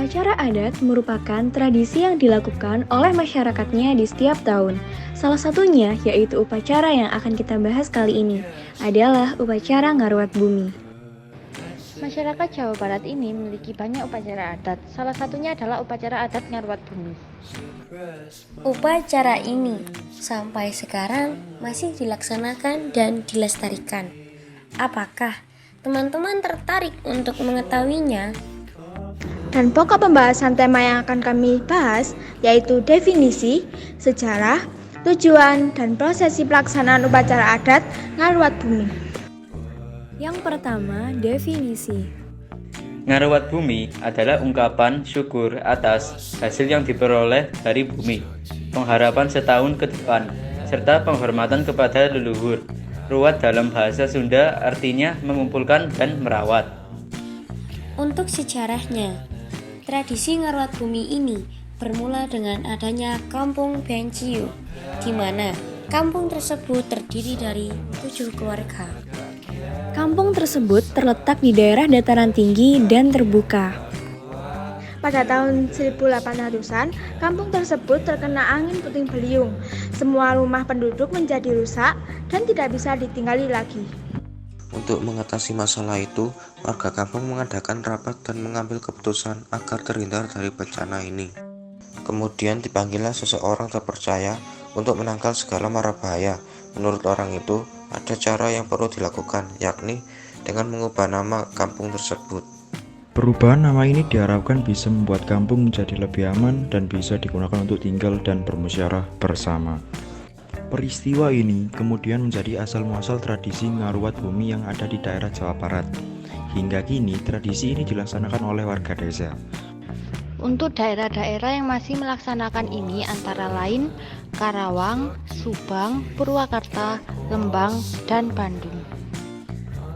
Upacara adat merupakan tradisi yang dilakukan oleh masyarakatnya di setiap tahun. Salah satunya yaitu upacara yang akan kita bahas kali ini adalah upacara Ngarwat Bumi. Masyarakat Jawa Barat ini memiliki banyak upacara adat. Salah satunya adalah upacara adat Ngarwat Bumi. Upacara ini sampai sekarang masih dilaksanakan dan dilestarikan. Apakah teman-teman tertarik untuk mengetahuinya? Dan pokok pembahasan tema yang akan kami bahas yaitu definisi, sejarah, tujuan, dan prosesi pelaksanaan upacara adat Ngarwat Bumi. Yang pertama, definisi. Ngarwat bumi adalah ungkapan syukur atas hasil yang diperoleh dari bumi, pengharapan setahun ke depan, serta penghormatan kepada leluhur. Ruwat dalam bahasa Sunda artinya mengumpulkan dan merawat. Untuk sejarahnya, tradisi Ngarwat Bumi ini bermula dengan adanya Kampung Benciu, di mana kampung tersebut terdiri dari 7 keluarga. Kampung tersebut terletak di daerah dataran tinggi dan terbuka. Pada tahun 1800-an, kampung tersebut terkena angin puting beliung. Semua rumah penduduk menjadi rusak dan tidak bisa ditinggali lagi. Untuk mengatasi masalah itu, warga kampung mengadakan rapat dan mengambil keputusan agar terhindar dari bencana ini. Kemudian dipanggillah seseorang terpercaya untuk menangkal segala mara bahaya. Menurut orang itu, ada cara yang perlu dilakukan, yakni dengan mengubah nama kampung tersebut. Perubahan nama ini diharapkan bisa membuat kampung menjadi lebih aman dan bisa digunakan untuk tinggal dan bermusyawarah bersama. Peristiwa ini kemudian menjadi asal-muasal tradisi Ngarwat Bumi yang ada di daerah Jawa Barat. Hingga kini tradisi ini dilaksanakan oleh warga desa. Untuk daerah-daerah yang masih melaksanakan ini antara lain Karawang, Subang, Purwakarta, Lembang, dan Bandung.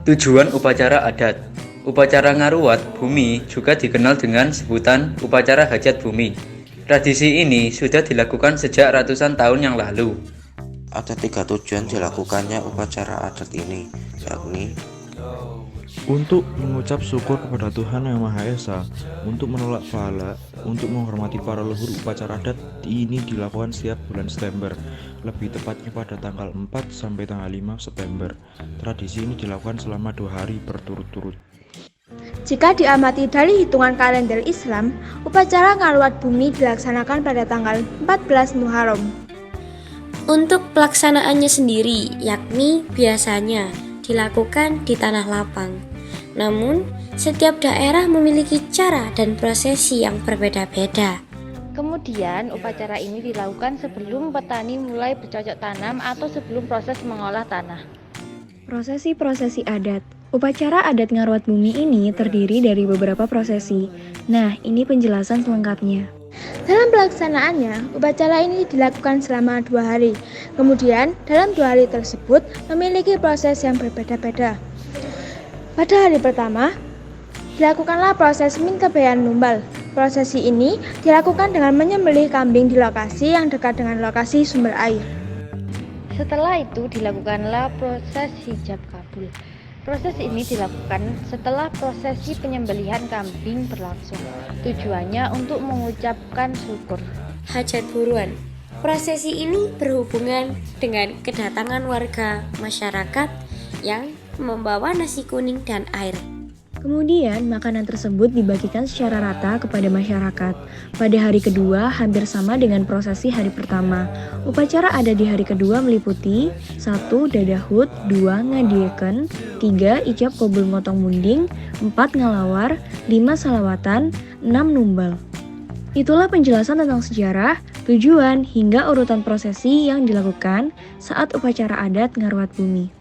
Tujuan upacara adat. Upacara Ngarwat Bumi juga dikenal dengan sebutan upacara hajat bumi. Tradisi ini sudah dilakukan sejak ratusan tahun yang lalu. Ada 3 tujuan dilakukannya upacara adat ini, yakni Untuk mengucap syukur kepada Tuhan Yang Maha Esa, untuk menolak bala, untuk menghormati para leluhur. Upacara adat ini dilakukan setiap bulan September, lebih tepatnya pada tanggal 4 sampai tanggal 5 September. Tradisi ini dilakukan selama 2 hari berturut-turut. Jika diamati dari hitungan kalender Islam, upacara Ngarwat Bumi dilaksanakan pada tanggal 14 Muharram. Untuk pelaksanaannya sendiri, yakni biasanya dilakukan di tanah lapang. Namun, setiap daerah memiliki cara dan prosesi yang berbeda-beda. Kemudian, upacara ini dilakukan sebelum petani mulai bercocok tanam atau sebelum proses mengolah tanah. Prosesi-prosesi adat. Upacara adat Ngarwat Bumi ini terdiri dari beberapa prosesi. Nah, ini penjelasan selengkapnya. Dalam pelaksanaannya, upacara ini dilakukan selama 2 hari. Kemudian, dalam 2 hari tersebut memiliki proses yang berbeda-beda. Pada hari pertama, dilakukanlah proses Mintebean Numbal. Prosesi ini dilakukan dengan menyembelih kambing di lokasi yang dekat dengan lokasi sumber air. Setelah itu dilakukanlah proses hijab kabul. Proses ini dilakukan setelah prosesi penyembelihan kambing berlangsung. Tujuannya untuk mengucapkan syukur. Hajat buruan. Prosesi ini berhubungan dengan kedatangan warga masyarakat yang membawa nasi kuning dan air. Kemudian, makanan tersebut dibagikan secara rata kepada masyarakat. Pada hari kedua, hampir sama dengan prosesi hari pertama. Upacara adat di hari kedua meliputi 1. Dadahut, 2. Ngadieken, 3. Ijab kobul motong munding, 4. Ngalawar, 5. Salawatan, 6. Numbal. Itulah penjelasan tentang sejarah, tujuan, hingga urutan prosesi yang dilakukan saat upacara adat Ngarwat Bumi.